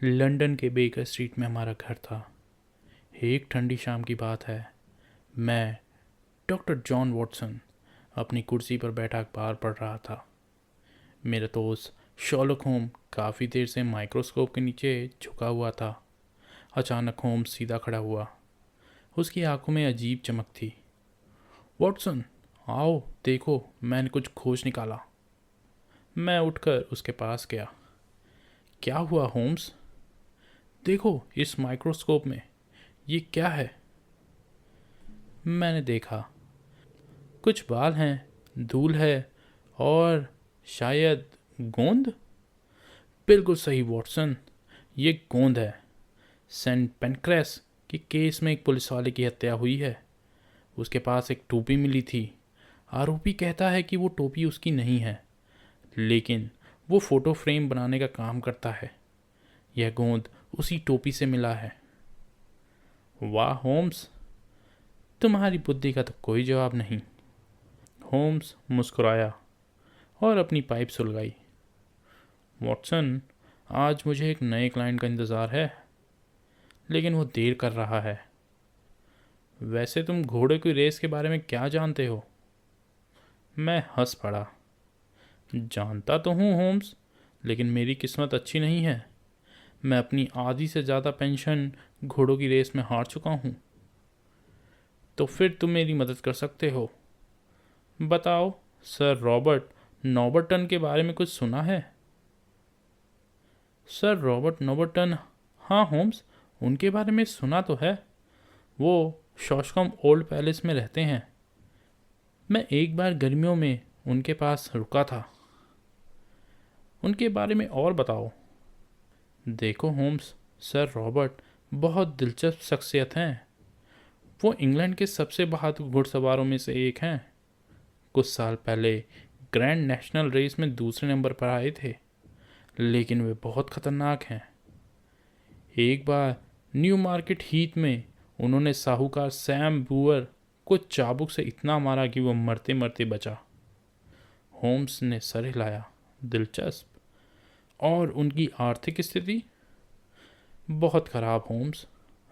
London के baker street में हमारा घर था। एक ठंडी शाम की बात है। मैं, डॉक्टर जॉन वॉटसन, अपनी कुर्सी पर बैठा अखबार पढ़ रहा था। मेरा दोस्त शॉर्लक होम काफ़ी देर से माइक्रोस्कोप के नीचे झुका हुआ था। अचानक होम्स सीधा खड़ा हुआ। उसकी आंखों में अजीब चमक थी। वॉटसन, आओ देखो, मैंने कुछ खोज निकाला। मैं उठकर उसके पास गया। क्या हुआ होम्स? देखो इस माइक्रोस्कोप में, ये क्या है? मैंने देखा। कुछ बाल हैं, धूल है और शायद गोंद। बिल्कुल सही वॉटसन, ये गोंद है। सेंट पेनक्रेस के केस में एक पुलिस वाले की हत्या हुई है। उसके पास एक टोपी मिली थी। आरोपी कहता है कि वो टोपी उसकी नहीं है, लेकिन वो फोटो फ्रेम बनाने का काम करता है। यह गोंद उसी टोपी से मिला है। वाह होम्स, तुम्हारी बुद्धि का तो कोई जवाब नहीं। होम्स मुस्कुराया और अपनी पाइप सुलगाई। वॉटसन, आज मुझे एक नए क्लाइंट का इंतज़ार है, लेकिन वो देर कर रहा है। वैसे तुम घोड़े की रेस के बारे में क्या जानते हो? मैं हंस पड़ा। जानता तो हूँ होम्स, लेकिन मेरी किस्मत अच्छी नहीं है। मैं अपनी आधी से ज़्यादा पेंशन घोड़ों की रेस में हार चुका हूँ। तो फिर तुम मेरी मदद कर सकते हो। बताओ, सर रॉबर्ट नॉबर्टन के बारे में कुछ सुना है? Sir Robert Norberton? हाँ होम्स, उनके बारे में सुना तो है। वो शॉशकॉम ओल्ड पैलेस में रहते हैं। मैं एक बार गर्मियों में उनके पास रुका था। उनके बारे में और बताओ। देखो होम्स, सर रॉबर्ट बहुत दिलचस्प शख्सियत हैं। वो इंग्लैंड के सबसे बहादुर घुड़सवारों में से एक हैं। कुछ साल पहले ग्रैंड नेशनल रेस में दूसरे नंबर पर आए थे, लेकिन वे बहुत खतरनाक हैं। एक बार न्यू मार्केट हीथ में उन्होंने साहूकार सैम बुअर को चाबुक से इतना मारा कि वो मरते मरते बचा। होम्स ने सर हिलाया। दिलचस्प। और उनकी आर्थिक स्थिति? बहुत खराब होम्स।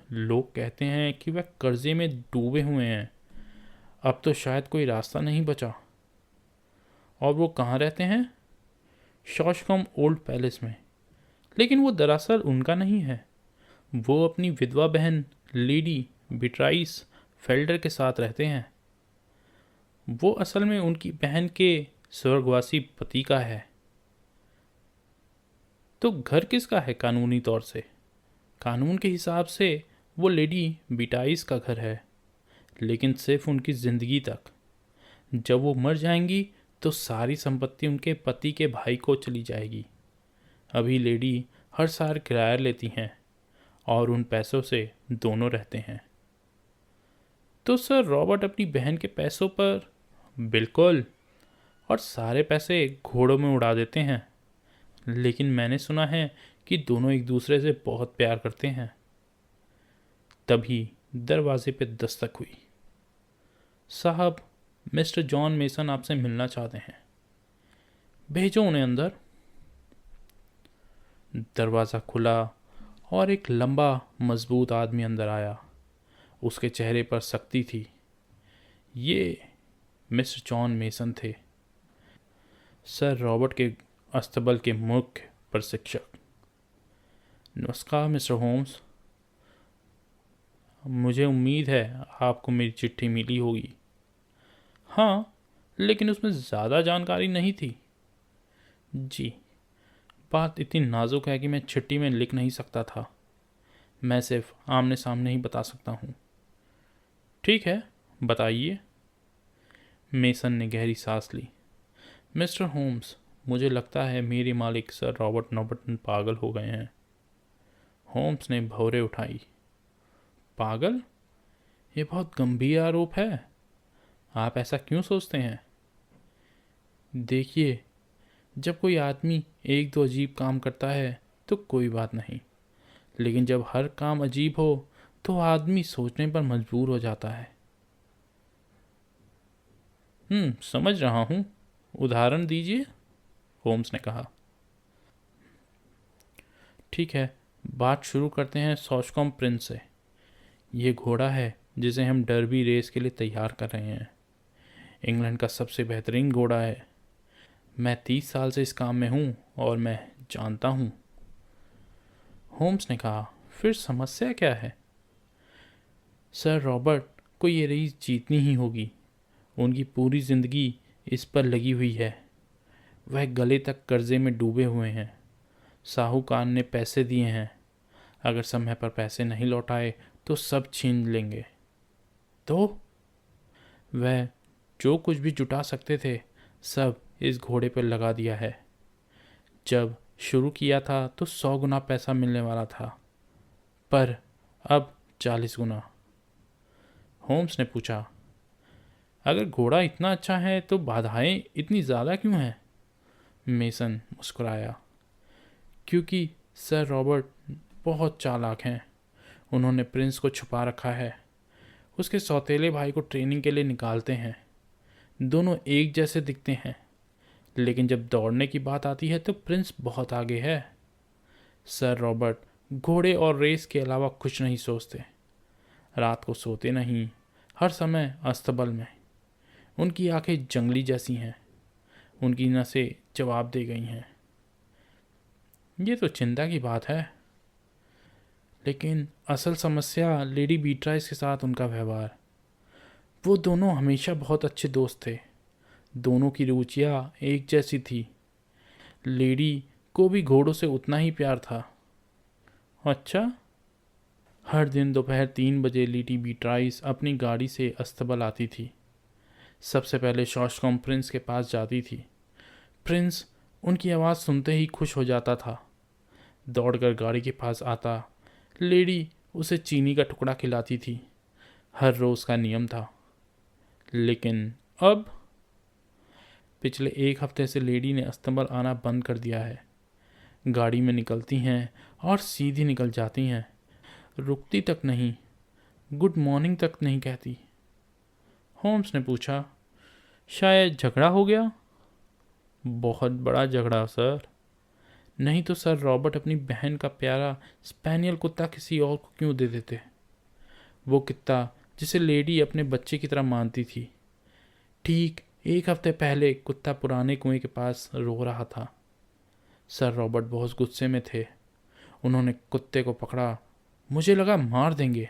लोग कहते हैं कि वह कर्जे में डूबे हुए हैं। अब तो शायद कोई रास्ता नहीं बचा। और वो कहाँ रहते हैं? शॉशकॉम ओल्ड पैलेस में। लेकिन वो दरअसल उनका नहीं है। वो अपनी विधवा बहन लेडी बिट्राइस फेल्डर के साथ रहते हैं। वो असल में उनकी बहन के स्वर्गवासी पति का है। तो घर किसका है कानूनी तौर से? कानून के हिसाब से वो लेडी बिटाइस का घर है, लेकिन सिर्फ उनकी ज़िंदगी तक। जब वो मर जाएंगी तो सारी संपत्ति उनके पति के भाई को चली जाएगी। अभी लेडी हर साल किराया लेती हैं और उन पैसों से दोनों रहते हैं। तो सर रॉबर्ट अपनी बहन के पैसों पर? बिल्कुल। और सारे पैसे घोड़ों में उड़ा देते हैं। लेकिन मैंने सुना है कि दोनों एक दूसरे से बहुत प्यार करते हैं। तभी दरवाजे पे दस्तक हुई। साहब, मिस्टर जॉन मेसन आपसे मिलना चाहते हैं। भेजो उन्हें अंदर। दरवाज़ा खुला और एक लंबा मजबूत आदमी अंदर आया। उसके चेहरे पर सख्ती थी। ये मिस्टर जॉन मेसन थे, सर रॉबर्ट के अस्तबल के मुख्य प्रशिक्षक। नमस्कार मिस्टर होम्स। मुझे उम्मीद है आपको मेरी चिट्ठी मिली होगी। हाँ, लेकिन उसमें ज़्यादा जानकारी नहीं थी। जी, बात इतनी नाजुक है कि मैं चिट्ठी में लिख नहीं सकता था। मैं सिर्फ आमने सामने ही बता सकता हूँ। ठीक है, बताइए। मेसन ने गहरी सांस ली। मिस्टर होम्स, मुझे लगता है मेरे मालिक सर रॉबर्ट नॉबर्टन पागल हो गए हैं। होम्स ने भौरें उठाई। पागल? ये बहुत गंभीर आरोप है। आप ऐसा क्यों सोचते हैं? देखिए, जब कोई आदमी एक दो अजीब काम करता है तो कोई बात नहीं, लेकिन जब हर काम अजीब हो तो आदमी सोचने पर मजबूर हो जाता है। समझ रहा हूँ। उदाहरण दीजिए, होम्स ने कहा। ठीक है, बात शुरू करते हैं सॉशकॉम प्रिंस से। ये घोड़ा है जिसे हम डर्बी रेस के लिए तैयार कर रहे हैं। इंग्लैंड का सबसे बेहतरीन घोड़ा है। मैं 30 साल से इस काम में हूँ और मैं जानता हूँ। होम्स ने कहा, फिर समस्या क्या है? सर रॉबर्ट को ये रेस जीतनी ही होगी। उनकी पूरी ज़िंदगी इस पर लगी हुई है। वह गले तक कर्जे में डूबे हुए हैं। साहूकार ने पैसे दिए हैं। अगर समय पर पैसे नहीं लौटाए तो सब छीन लेंगे। तो वह जो कुछ भी जुटा सकते थे सब इस घोड़े पर लगा दिया है। जब शुरू किया था तो 100 गुना पैसा मिलने वाला था, पर अब 40 गुना। होम्स ने पूछा, अगर घोड़ा इतना अच्छा है तो बाधाएं इतनी ज़्यादा क्यों हैं? मेसन मुस्कुराया, क्योंकि सर रॉबर्ट बहुत चालाक हैं। उन्होंने प्रिंस को छुपा रखा है। उसके सौतेले भाई को ट्रेनिंग के लिए निकालते हैं। दोनों एक जैसे दिखते हैं, लेकिन जब दौड़ने की बात आती है तो प्रिंस बहुत आगे है। सर रॉबर्ट घोड़े और रेस के अलावा कुछ नहीं सोचते। रात को सोते नहीं, हर समय अस्तबल में। उनकी आंखें जंगली जैसी हैं। उनकी नसें जवाब दे गई हैं। ये तो चिंता की बात है। लेकिन असल समस्या लेडी बीट्राइस के साथ उनका व्यवहार। वो दोनों हमेशा बहुत अच्छे दोस्त थे। दोनों की रुचियाँ एक जैसी थी। लेडी को भी घोड़ों से उतना ही प्यार था। अच्छा। हर दिन दोपहर 3 बजे लेडी बीट्राइस अपनी गाड़ी से अस्तबल आती थी। सबसे पहले शॉशकॉम प्रिंस के पास जाती थी। प्रिंस उनकी आवाज़ सुनते ही खुश हो जाता था। दौड़कर गाड़ी के पास आता। लेडी उसे चीनी का टुकड़ा खिलाती थी। हर रोज़ का नियम था। लेकिन अब पिछले 1 हफ्ते से लेडी ने अस्तबल आना बंद कर दिया है। गाड़ी में निकलती हैं और सीधी निकल जाती हैं। रुकती तक नहीं, गुड मॉर्निंग तक नहीं कहती। होम्स ने पूछा, शायद झगड़ा हो गया? बहुत बड़ा झगड़ा सर। नहीं तो सर रॉबर्ट अपनी बहन का प्यारा स्पेनियल कुत्ता किसी और को क्यों दे देते? वो कुत्ता जिसे लेडी अपने बच्चे की तरह मानती थी। ठीक 1 हफ्ते पहले कुत्ता पुराने कुएं के पास रो रहा था। सर रॉबर्ट बहुत गुस्से में थे। उन्होंने कुत्ते को पकड़ा। मुझे लगा मार देंगे।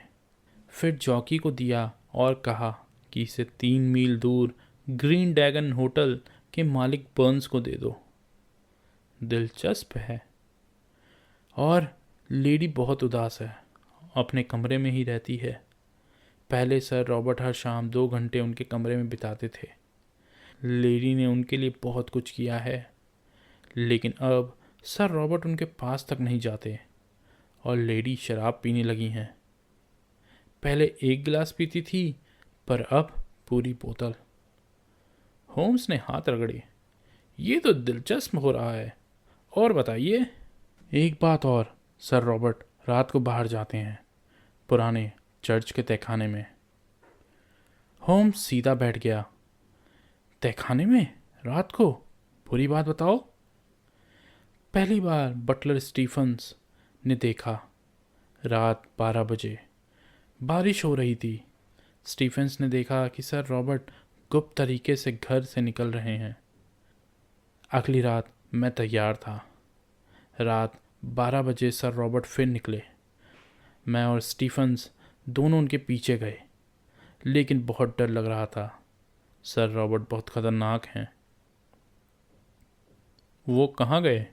फिर जॉकी को दिया और कहा कि इसे 3 मील दूर ग्रीन ड्रैगन होटल के मालिक बर्न्स को दे दो। दिलचस्प है। और लेडी बहुत उदास है, अपने कमरे में ही रहती है। पहले सर रॉबर्ट हर शाम 2 घंटे उनके कमरे में बिताते थे। लेडी ने उनके लिए बहुत कुछ किया है, लेकिन अब सर रॉबर्ट उनके पास तक नहीं जाते और लेडी शराब पीने लगी हैं। पहले 1 गिलास पीती थी, पर अब पूरी बोतल। होम्स ने हाथ रगड़े। ये तो दिलचस्प हो रहा है, और बताइए। एक बात और, सर रॉबर्ट रात को बाहर जाते हैं, पुराने चर्च के तहखाने में। होम्स सीधा बैठ गया। तहखाने में रात को? पूरी बात बताओ। पहली बार बटलर स्टीफन्स ने देखा। रात 12 बजे बारिश हो रही थी। स्टीफन्स ने देखा कि सर रॉबर्ट गुप्त तरीके से घर से निकल रहे हैं। अगली रात मैं तैयार था। रात 12 बजे सर रॉबर्ट फिर निकले। मैं और स्टीफन्स दोनों उनके पीछे गए, लेकिन बहुत डर लग रहा था। सर रॉबर्ट बहुत खतरनाक हैं। वो कहाँ गए?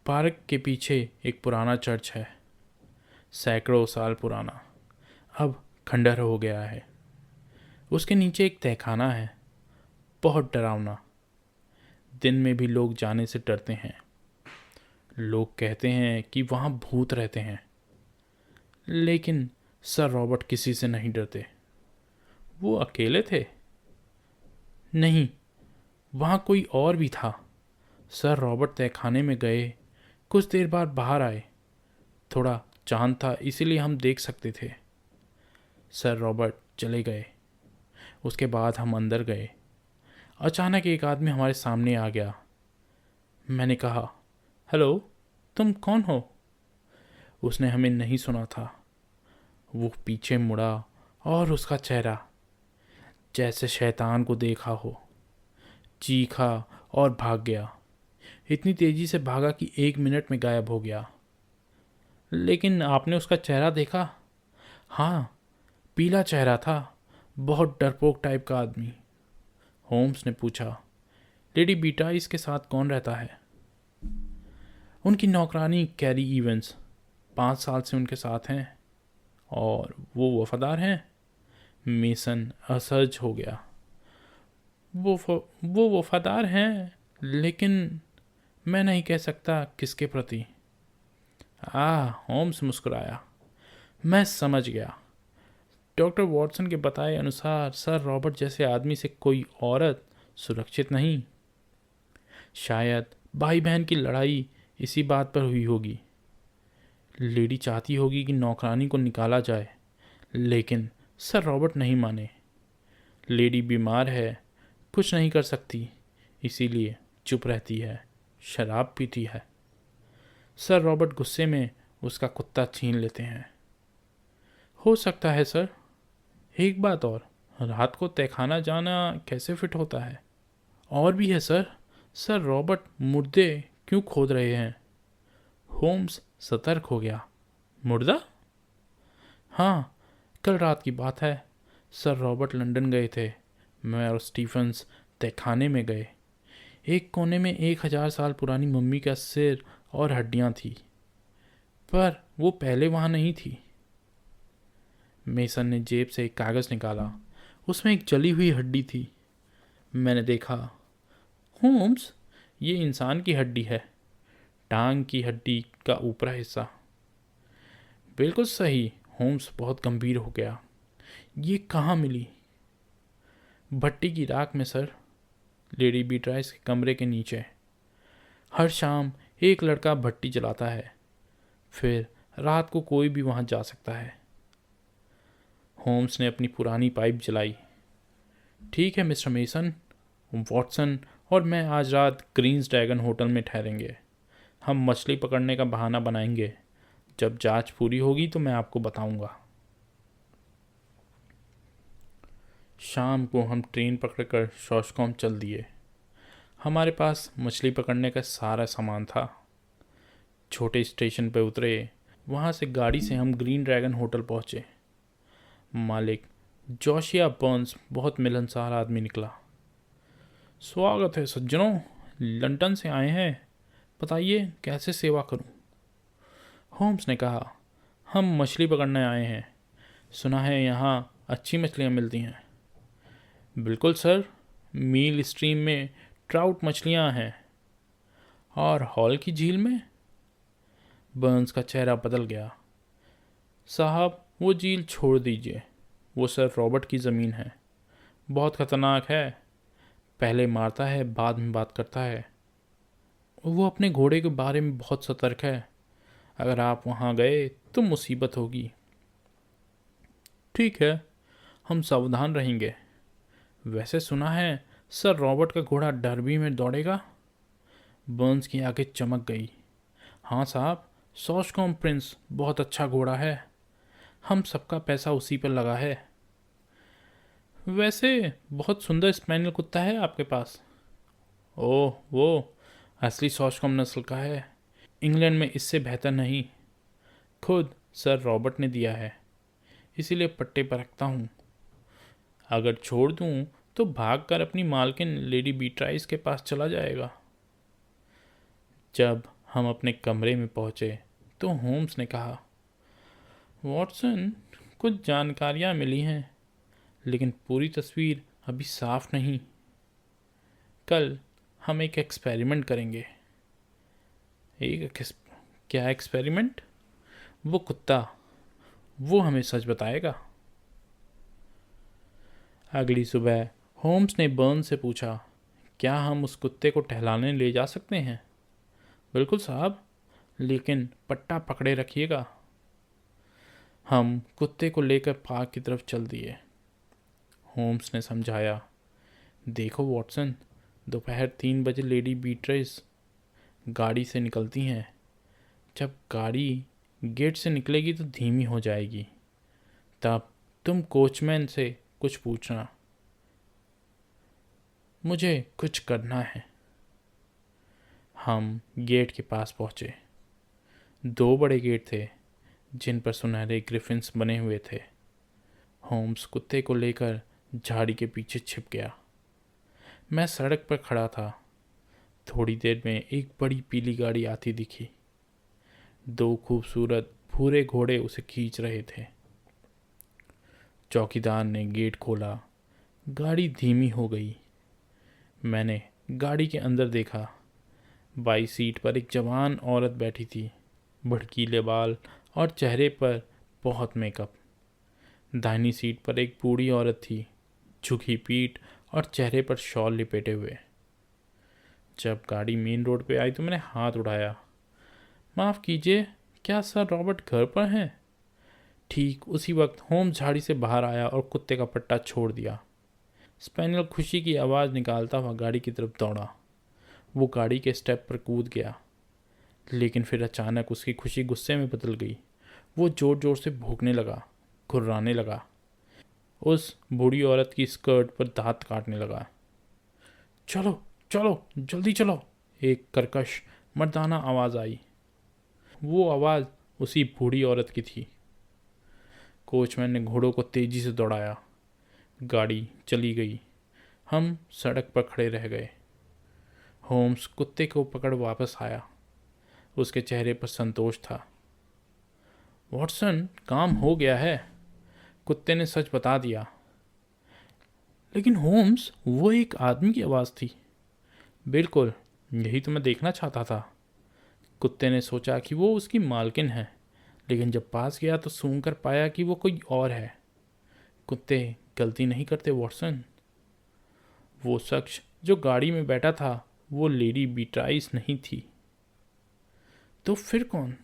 पार्क के पीछे एक पुराना चर्च है, सैकड़ों साल पुराना, अब खंडहर हो गया है। उसके नीचे एक तहखाना है, बहुत डरावना। दिन में भी लोग जाने से डरते हैं। लोग कहते हैं कि वहाँ भूत रहते हैं, लेकिन सर रॉबर्ट किसी से नहीं डरते। वो अकेले थे? नहीं, वहाँ कोई और भी था। सर रॉबर्ट तहखाने में गए, कुछ देर बाद बाहर आए। थोड़ा चांद था, इसीलिए हम देख सकते थे। सर रॉबर्ट चले गए। उसके बाद हम अंदर गए। अचानक एक आदमी हमारे सामने आ गया। मैंने कहा, हेलो, तुम कौन हो? उसने हमें नहीं सुना था। वो पीछे मुड़ा और उसका चेहरा जैसे शैतान को देखा हो, चीखा और भाग गया। इतनी तेजी से भागा कि 1 मिनट में गायब हो गया। लेकिन आपने उसका चेहरा देखा? हाँ, पीला चेहरा था, बहुत डरपोक टाइप का आदमी। होम्स ने पूछा, लेडी बीटा इसके साथ कौन रहता है? उनकी नौकरानी कैरी इवेंस 5 साल से उनके साथ हैं। और वो वफादार हैं? मेसन असहज हो गया। वो वफादार हैं, लेकिन मैं नहीं कह सकता किसके प्रति। होम्स मुस्कुराया। मैं समझ गया। डॉक्टर वॉटसन के बताए अनुसार सर रॉबर्ट जैसे आदमी से कोई औरत सुरक्षित नहीं। शायद भाई बहन की लड़ाई इसी बात पर हुई होगी। लेडी चाहती होगी कि नौकरानी को निकाला जाए, लेकिन सर रॉबर्ट नहीं माने। लेडी बीमार है, कुछ नहीं कर सकती, इसीलिए चुप रहती है, शराब पीती है। सर रॉबर्ट गुस्से में उसका कुत्ता छीन लेते हैं। हो सकता है सर। एक बात और, रात को तहखाना जाना कैसे फिट होता है? और भी है सर। सर रॉबर्ट मुर्दे क्यों खोद रहे हैं? होम्स सतर्क हो गया। मुर्दा? हाँ, कल रात की बात है। सर रॉबर्ट लंदन गए थे। मैं और स्टीफन्स तहखाने में गए। एक कोने में 1000 साल पुरानी मम्मी का सिर और हड्डियां थी, पर वो पहले वहां नहीं थी। मेसन ने जेब से एक कागज़ निकाला। उसमें एक जली हुई हड्डी थी। मैंने देखा। होम्स, ये इंसान की हड्डी है, टांग की हड्डी का ऊपरा हिस्सा। बिल्कुल सही। होम्स बहुत गंभीर हो गया। ये कहाँ मिली? भट्टी की राख में सर, लेडी बीट्राइस के कमरे के नीचे। हर शाम एक लड़का भट्टी जलाता है, फिर रात को कोई भी वहां जा सकता है। होम्स ने अपनी पुरानी पाइप जलाई। ठीक है मिस्टर मेसन, वॉटसन और मैं आज रात ग्रीन्स ड्रैगन होटल में ठहरेंगे। हम मछली पकड़ने का बहाना बनाएंगे। जब जांच पूरी होगी तो मैं आपको बताऊंगा। शाम को हम ट्रेन पकड़कर शॉशकॉम चल दिए। हमारे पास मछली पकड़ने का सारा सामान था। छोटे स्टेशन पर उतरे, वहाँ से गाड़ी से हम ग्रीन ड्रैगन होटल पहुँचे। मालिक जोशिया बर्न्स बहुत मिलनसार आदमी निकला। स्वागत है सज्जनों, लंदन से आए हैं, बताइए कैसे सेवा करूं? होम्स ने कहा, हम मछली पकड़ने आए हैं। सुना है यहाँ अच्छी मछलियाँ मिलती हैं। बिल्कुल सर, मील स्ट्रीम में ट्राउट मछलियाँ हैं। और हॉल की झील में? बर्न्स का चेहरा बदल गया। साहब, वो झील छोड़ दीजिए, वो सर रॉबर्ट की ज़मीन है। बहुत ख़तरनाक है, पहले मारता है बाद में बात करता है। वो अपने घोड़े के बारे में बहुत सतर्क है। अगर आप वहाँ गए तो मुसीबत होगी। ठीक है, हम सावधान रहेंगे। वैसे सुना है सर रॉबर्ट का घोड़ा डर्बी में दौड़ेगा। बर्न्स की आंखें चमक गई। हाँ साहब, सॉशकॉम प्रिंस बहुत अच्छा घोड़ा है। हम सबका पैसा उसी पर लगा है। वैसे बहुत सुंदर स्पैनियल कुत्ता है आपके पास। ओह, वो असली सॉशकॉम नस्ल का है। इंग्लैंड में इससे बेहतर नहीं। खुद सर रॉबर्ट ने दिया है, इसीलिए पट्टे पर रखता हूँ। अगर छोड़ दूँ तो भागकर अपनी मालकिन लेडी बीट्राइस के पास चला जाएगा। जब हम अपने कमरे में पहुँचे तो होम्स ने कहा, वॉटसन, कुछ जानकारियाँ मिली हैं, लेकिन पूरी तस्वीर अभी साफ नहीं। कल हम एक एक्सपेरिमेंट करेंगे। क्या एक्सपेरिमेंट? वो कुत्ता, वो हमें सच बताएगा। अगली सुबह होम्स ने बर्न से पूछा, क्या हम उस कुत्ते को टहलाने ले जा सकते हैं? बिल्कुल साहब, लेकिन पट्टा पकड़े रखिएगा। हम कुत्ते को लेकर पार्क की तरफ चल दिए। होम्स ने समझाया, देखो वॉटसन, दोपहर 3 बजे लेडी बीट्रेस गाड़ी से निकलती हैं। जब गाड़ी गेट से निकलेगी तो धीमी हो जाएगी। तब तुम कोचमैन से कुछ पूछना, मुझे कुछ करना है। हम गेट के पास पहुंचे। 2 बड़े गेट थे जिन पर सुनहरे ग्रिफिन्स बने हुए थे। होम्स कुत्ते को लेकर झाड़ी के पीछे छिप गया। मैं सड़क पर खड़ा था। थोड़ी देर में एक बड़ी पीली गाड़ी आती दिखी। 2 खूबसूरत भूरे घोड़े उसे खींच रहे थे। चौकीदार ने गेट खोला। गाड़ी धीमी हो गई। मैंने गाड़ी के अंदर देखा। बाई सीट पर एक जवान औरत बैठी थी, भड़कीले बाल और चेहरे पर बहुत मेकअप। दाहिनी सीट पर एक बूढ़ी औरत थी, झुकी पीठ और चेहरे पर शॉल लिपेटे हुए। जब गाड़ी मेन रोड पे आई तो मैंने हाथ उठाया। माफ़ कीजिए, क्या सर रॉबर्ट घर पर हैं? ठीक उसी वक्त होम्स झाड़ी से बाहर आया और कुत्ते का पट्टा छोड़ दिया। स्पेनियल खुशी की आवाज़ निकालता हुआ गाड़ी की तरफ दौड़ा। वो गाड़ी के स्टेप पर कूद गया, लेकिन फिर अचानक उसकी खुशी गुस्से में बदल गई। वो ज़ोर ज़ोर से भौंकने लगा, घुर्राने लगा, उस बूढ़ी औरत की स्कर्ट पर दांत काटने लगा। चलो चलो जल्दी चलो, एक कर्कश मर्दाना आवाज़ आई। वो आवाज़ उसी बूढ़ी औरत की थी। कोचमैन ने घोड़ों को तेज़ी से दौड़ाया। गाड़ी चली गई। हम सड़क पर खड़े रह गए। होम्स कुत्ते को पकड़ वापस आया। उसके चेहरे पर संतोष था। वॉटसन, काम हो गया है। कुत्ते ने सच बता दिया। लेकिन होम्स, वो एक आदमी की आवाज़ थी। बिल्कुल, यही तो मैं देखना चाहता था। कुत्ते ने सोचा कि वो उसकी मालकिन है, लेकिन जब पास गया तो सूंघ कर पाया कि वो कोई और है। कुत्ते गलती नहीं करते वॉटसन। वो शख्स जो गाड़ी में बैठा था वो लेडी बीट्राइस नहीं थी। तो फिर कौन?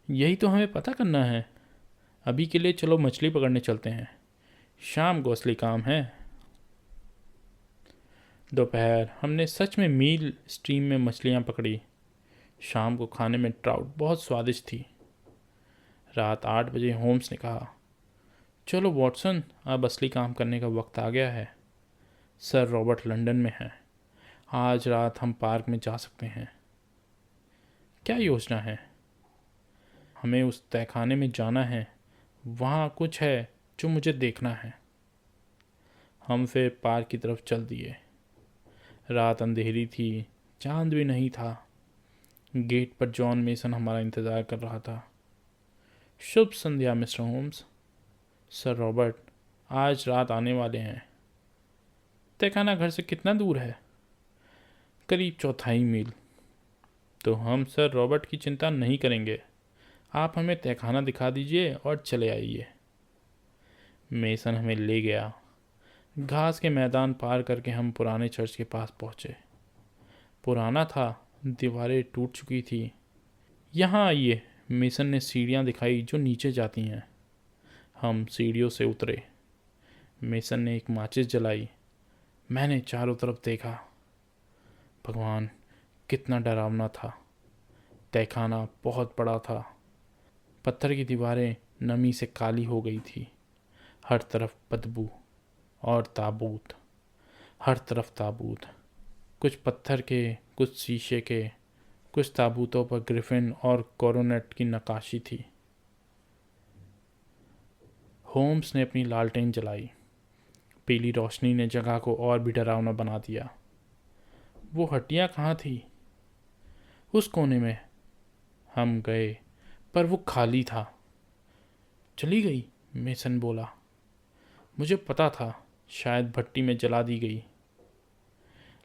यही तो हमें पता करना है। अभी के लिए चलो मछली पकड़ने चलते हैं, शाम को असली काम है। दोपहर हमने सच में मील स्ट्रीम में मछलियाँ पकड़ी। शाम को खाने में ट्राउट बहुत स्वादिष्ट थी। रात 8 बजे होम्स ने कहा, चलो वॉटसन, अब असली काम करने का वक्त आ गया है। सर रॉबर्ट लंदन में हैं। आज रात हम पार्क में जा सकते हैं। क्या योजना है? हमें उस तहखाने में जाना है। वहाँ कुछ है जो मुझे देखना है। हम फिर पार्क की तरफ चल दिए। रात अंधेरी थी, चांद भी नहीं था। गेट पर जॉन मेसन हमारा इंतज़ार कर रहा था। शुभ संध्या मिस्टर होम्स। सर रॉबर्ट आज रात आने वाले हैं। तहखाना घर से कितना दूर है? करीब 1/4 मील। तो हम सर रॉबर्ट की चिंता नहीं करेंगे। आप हमें तहखाना दिखा दीजिए और चले आइए। मेसन हमें ले गया। घास के मैदान पार करके हम पुराने चर्च के पास पहुँचे। पुराना था, दीवारें टूट चुकी थी। यहाँ आइए, मेसन ने सीढ़ियाँ दिखाई जो नीचे जाती हैं। हम सीढ़ियों से उतरे। मेसन ने एक माचिस जलाई। मैंने चारों तरफ देखा। भगवान, कितना डरावना था। तहखाना बहुत बड़ा था। पत्थर की दीवारें नमी से काली हो गई थी। हर तरफ बदबू और ताबूत। हर तरफ ताबूत, कुछ पत्थर के, कुछ शीशे के। कुछ ताबूतों पर ग्रिफिन और कोरोनेट की नक्काशी थी। होम्स ने अपनी लालटेन जलाई। पीली रोशनी ने जगह को और भी डरावना बना दिया। वो हड्डियाँ कहाँ थी? उस कोने में। हम गए, पर वो खाली था। चली गई, मेसन बोला। मुझे पता था, शायद भट्टी में जला दी गई।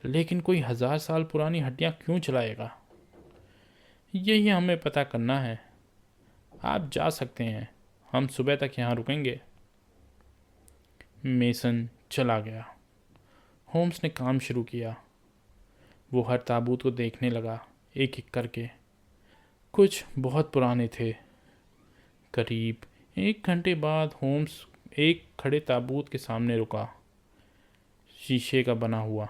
लेकिन कोई 1000 साल पुरानी हड्डियाँ क्यों जलाएगा? यही हमें पता करना है। आप जा सकते हैं, हम सुबह तक यहाँ रुकेंगे। मेसन चला गया। होम्स ने काम शुरू किया। वो हर ताबूत को देखने लगा, एक एक करके। कुछ बहुत पुराने थे। करीब 1 घंटे बाद होम्स एक खड़े ताबूत के सामने रुका, शीशे का बना हुआ।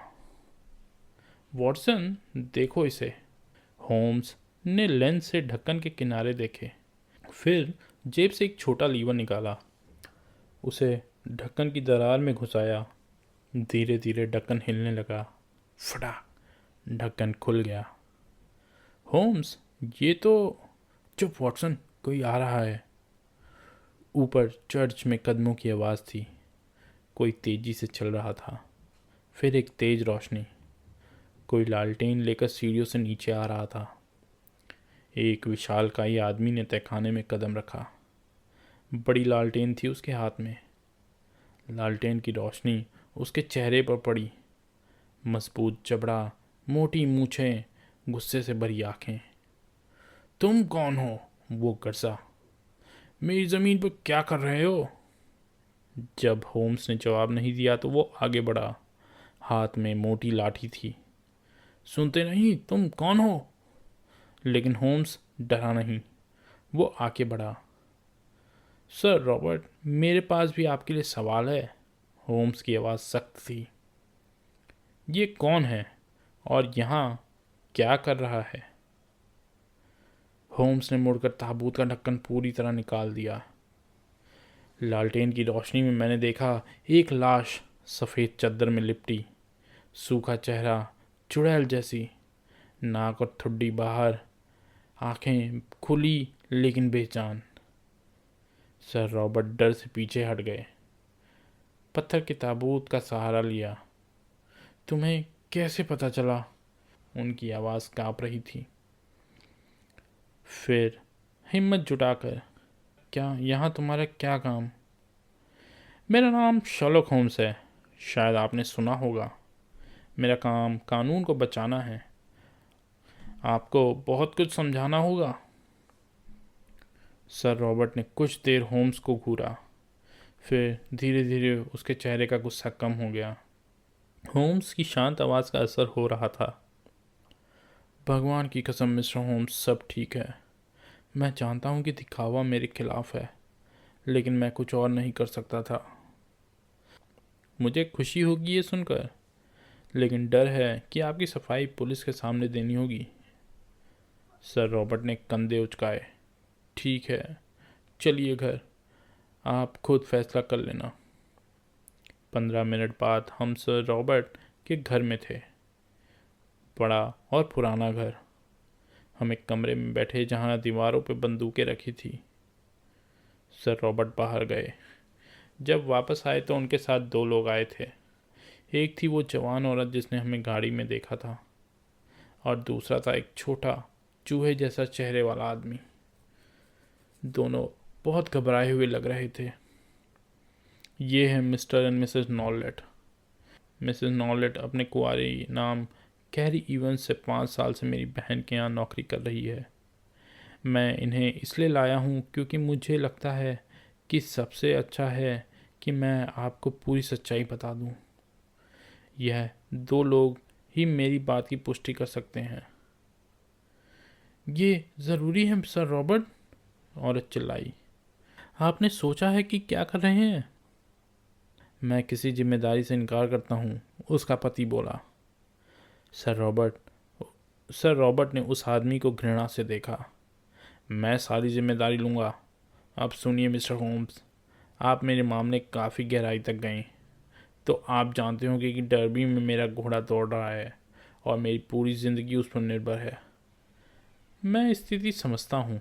वॉटसन, देखो इसे। होम्स ने लेंस से ढक्कन के किनारे देखे। फिर जेब से एक छोटा लीवर निकाला, उसे ढक्कन की दरार में घुसाया। धीरे धीरे ढक्कन हिलने लगा। फटाक, ढक्कन खुल गया। होम्स, ये तो... चुप वॉटसन, कोई आ रहा है। ऊपर चर्च में कदमों की आवाज़ थी। कोई तेजी से चल रहा था। फिर एक तेज रोशनी। कोई लालटेन लेकर सीढ़ियों से नीचे आ रहा था। एक विशालकाय आदमी ने तहखाने में कदम रखा। बड़ी लालटेन थी उसके हाथ में। लालटेन की रोशनी उसके चेहरे पर पड़ी। मजबूत जबड़ा, मोटी मूछें, गुस्से से भरी आंखें। तुम कौन हो? वो गरजा। मेरी ज़मीन पर क्या कर रहे हो? जब होम्स ने जवाब नहीं दिया तो वो आगे बढ़ा। हाथ में मोटी लाठी थी। सुनते नहीं, तुम कौन हो? लेकिन होम्स डरा नहीं। वो आगे बढ़ा। सर रॉबर्ट, मेरे पास भी आपके लिए सवाल है। होम्स की आवाज़ सख्त थी। ये कौन है और यहाँ क्या कर रहा है? होम्स ने मुड़कर ताबूत का ढक्कन पूरी तरह निकाल दिया। लालटेन की रोशनी में मैंने देखा एक लाश, सफ़ेद चादर में लिपटी, सूखा चेहरा, चुड़ैल जैसी, नाक और ठुड्डी बाहर, आंखें खुली लेकिन बेजान। सर रॉबर्ट डर से पीछे हट गए। पत्थर के ताबूत का सहारा लिया। तुम्हें कैसे पता चला? उनकी आवाज़ कांप रही थी। फिर हिम्मत जुटाकर, क्या यहाँ तुम्हारा क्या काम? मेरा नाम शर्लॉक होम्स है, शायद आपने सुना होगा। मेरा काम कानून को बचाना है। आपको बहुत कुछ समझाना होगा। सर रॉबर्ट ने कुछ देर होम्स को घूरा। फिर धीरे धीरे उसके चेहरे का गुस्सा कम हो गया। होम्स की शांत आवाज़ का असर हो रहा था। भगवान की कसम मिस्टर होम्स, सब ठीक है। मैं जानता हूँ कि दिखावा मेरे खिलाफ है, लेकिन मैं कुछ और नहीं कर सकता था। मुझे खुशी होगी ये सुनकर, लेकिन डर है कि आपकी सफाई पुलिस के सामने देनी होगी। सर रॉबर्ट ने कंधे उचकाए। ठीक है, चलिए घर, आप खुद फैसला कर लेना। 15 मिनट बाद हम सर रॉबर्ट के घर में थे। बड़ा और पुराना घर। हम एक कमरे में बैठे जहाँ दीवारों पर बंदूकें रखी थी। सर रॉबर्ट बाहर गए। जब वापस आए तो उनके साथ 2 लोग आए थे। एक थी वो जवान औरत जिसने हमें गाड़ी में देखा था, और दूसरा था एक छोटा चूहे जैसा चेहरे वाला आदमी। दोनों बहुत घबराए हुए लग रहे थे। ये है मिस्टर एंड मिसेस नॉलेट। मिसेस नॉलेट अपने कुंवारी नाम कैरी इवंस से 5 साल से मेरी बहन के यहाँ नौकरी कर रही है। मैं इन्हें इसलिए लाया हूँ क्योंकि मुझे लगता है कि सबसे अच्छा है कि मैं आपको पूरी सच्चाई बता दूँ। यह 2 लोग ही मेरी बात की पुष्टि कर सकते हैं। ये ज़रूरी है सर रॉबर्ट, औरत चिल्लाई। आपने सोचा है कि क्या कर रहे हैं? मैं किसी जिम्मेदारी से इनकार करता हूँ, उसका पति बोला। सर रॉबर्ट ने उस आदमी को घृणा से देखा। मैं सारी जिम्मेदारी लूँगा। अब सुनिए मिस्टर होम्स, आप मेरे मामले काफ़ी गहराई तक गए तो आप जानते होंगे कि डर्बी में मेरा घोड़ा दौड़ रहा है और मेरी पूरी ज़िंदगी उस पर निर्भर है। मैं स्थिति समझता हूँ।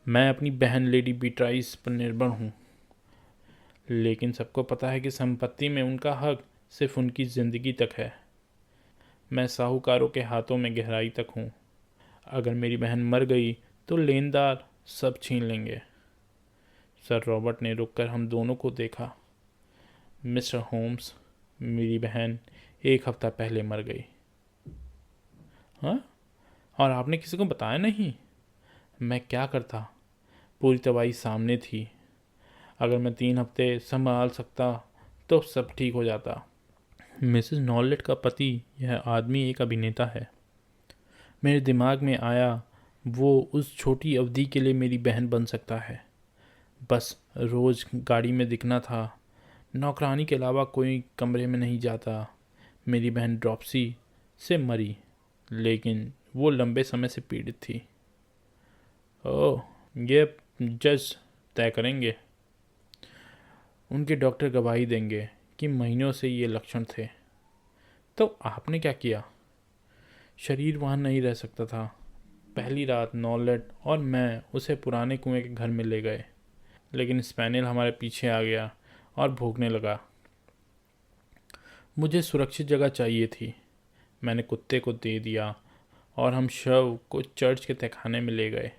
मैं अपनी बहन लेडी बीट्राइस पर निर्भर हूँ, लेकिन सबको पता है कि संपत्ति में उनका हक सिर्फ उनकी ज़िंदगी तक है। मैं साहूकारों के हाथों में गहराई तक हूँ। अगर मेरी बहन मर गई तो लेनदार सब छीन लेंगे। सर रॉबर्ट ने रुककर हम दोनों को देखा। मिस्टर होम्स, मेरी बहन 1 हफ्ता पहले मर गई। हाँ? और आपने किसी को बताया नहीं? मैं क्या करता? पूरी तबाही सामने थी। अगर मैं 3 हफ्ते संभाल सकता तो सब ठीक हो जाता। मिसेस नॉलेट का पति, यह आदमी एक अभिनेता है। मेरे दिमाग में आया वो उस छोटी अवधि के लिए मेरी बहन बन सकता है। बस रोज़ गाड़ी में दिखना था। नौकरानी के अलावा कोई कमरे में नहीं जाता। मेरी बहन ड्रॉपसी से मरी, लेकिन वो लंबे समय से पीड़ित थी। ओह, ये जज तय करेंगे। उनके डॉक्टर गवाही देंगे कि महीनों से ये लक्षण थे। तो आपने क्या किया? शरीर वहाँ नहीं रह सकता था। पहली रात नॉलेट और मैं उसे पुराने कुएं के घर में ले गए, लेकिन स्पैनियल हमारे पीछे आ गया और भौंकने लगा। मुझे सुरक्षित जगह चाहिए थी। मैंने कुत्ते को दे दिया और हम शव को चर्च के तहखाने में ले गए।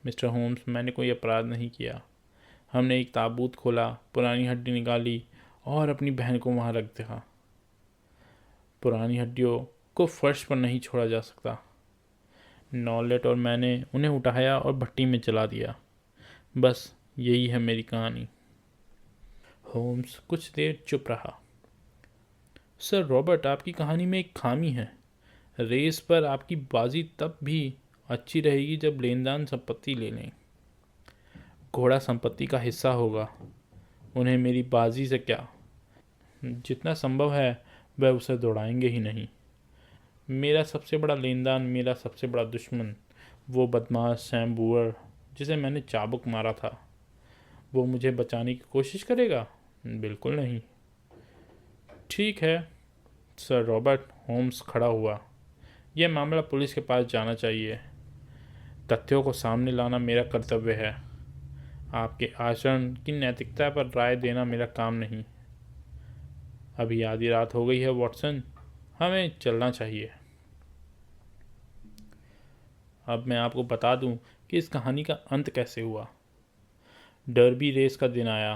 मिस्टर होम्स, मैंने कोई अपराध नहीं किया। हमने एक ताबूत खोला, पुरानी हड्डी निकाली और अपनी बहन को वहाँ रख दिया। पुरानी हड्डियों को फर्श पर नहीं छोड़ा जा सकता। नॉलेट और मैंने उन्हें उठाया और भट्टी में जला दिया। बस यही है मेरी कहानी। होम्स कुछ देर चुप रहा। सर रॉबर्ट, आपकी कहानी में एक खामी है। रेस पर आपकी बाजी तब भी अच्छी रहेगी जब लेनदान संपत्ति ले लें। घोड़ा संपत्ति का हिस्सा होगा, उन्हें मेरी बाजी से क्या। जितना संभव है वह उसे दौड़ाएंगे ही नहीं। मेरा सबसे बड़ा लेनदान, मेरा सबसे बड़ा दुश्मन, वो बदमाश सैम बूअर जिसे मैंने चाबुक मारा था, वो मुझे बचाने की कोशिश करेगा? बिल्कुल नहीं। ठीक है सर रॉबर्ट। होम्स खड़ा हुआ। यह मामला पुलिस के पास जाना चाहिए। तथ्यों को सामने लाना मेरा कर्तव्य है। आपके आचरण की नैतिकता पर राय देना मेरा काम नहीं। अभी आधी रात हो गई है वॉटसन, हमें चलना चाहिए। अब मैं आपको बता दूं कि इस कहानी का अंत कैसे हुआ। डर्बी रेस का दिन आया।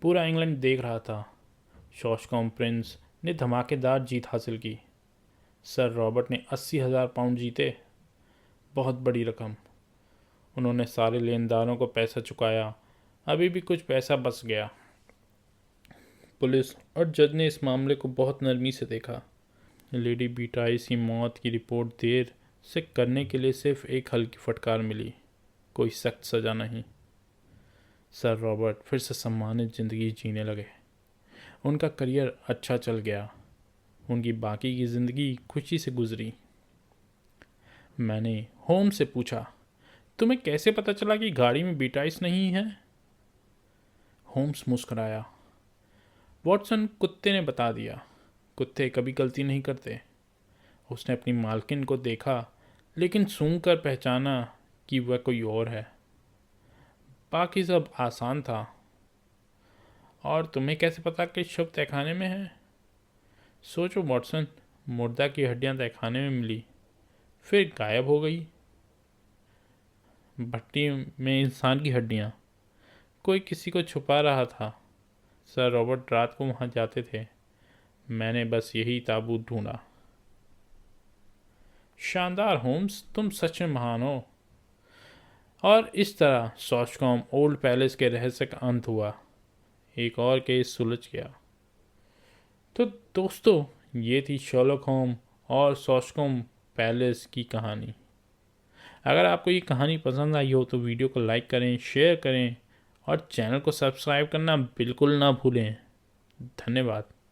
पूरा इंग्लैंड देख रहा था। शॉशकॉम प्रिंस ने धमाकेदार जीत हासिल की। सर रॉबर्ट ने 80,000 पाउंड जीते। बहुत बड़ी रकम। उन्होंने सारे लेनदारों को पैसा चुकाया। अभी भी कुछ पैसा बच गया। पुलिस और जज ने इस मामले को बहुत नरमी से देखा। लेडी बीटाइस की मौत की रिपोर्ट देर से करने के लिए सिर्फ एक हल्की फटकार मिली, कोई सख्त सज़ा नहीं। सर रॉबर्ट फिर से सम्मानित ज़िंदगी जीने लगे। उनका करियर अच्छा चल गया। उनकी बाकी की ज़िंदगी खुशी से गुजरी। मैंने होम्स से पूछा, तुम्हें कैसे पता चला कि गाड़ी में बीटाइस नहीं है? होम्स मुस्कुराया। वॉटसन, कुत्ते ने बता दिया। कुत्ते कभी गलती नहीं करते। उसने अपनी मालकिन को देखा, लेकिन सूंघकर पहचाना कि वह कोई और है। बाकी सब आसान था। और तुम्हें कैसे पता कि शव तहखाने में है? सोचो वॉटसन, मुर्दा की हड्डियां तहखाने में मिली, फिर गायब हो गई। भट्टी में इंसान की हड्डियां। कोई किसी को छुपा रहा था। सर रॉबर्ट रात को वहां जाते थे। मैंने बस यही ताबूत ढूंढा। शानदार होम्स, तुम सच में महान हो। और इस तरह शॉशकॉम ओल्ड पैलेस के रहस्य का अंत हुआ। एक और केस सुलझ गया। तो दोस्तों, ये थी शर्लॉक होम और शॉशकॉम पैलेस की कहानी। अगर आपको ये कहानी पसंद आई हो तो वीडियो को लाइक करें, शेयर करें और चैनल को सब्सक्राइब करना बिल्कुल ना भूलें। धन्यवाद।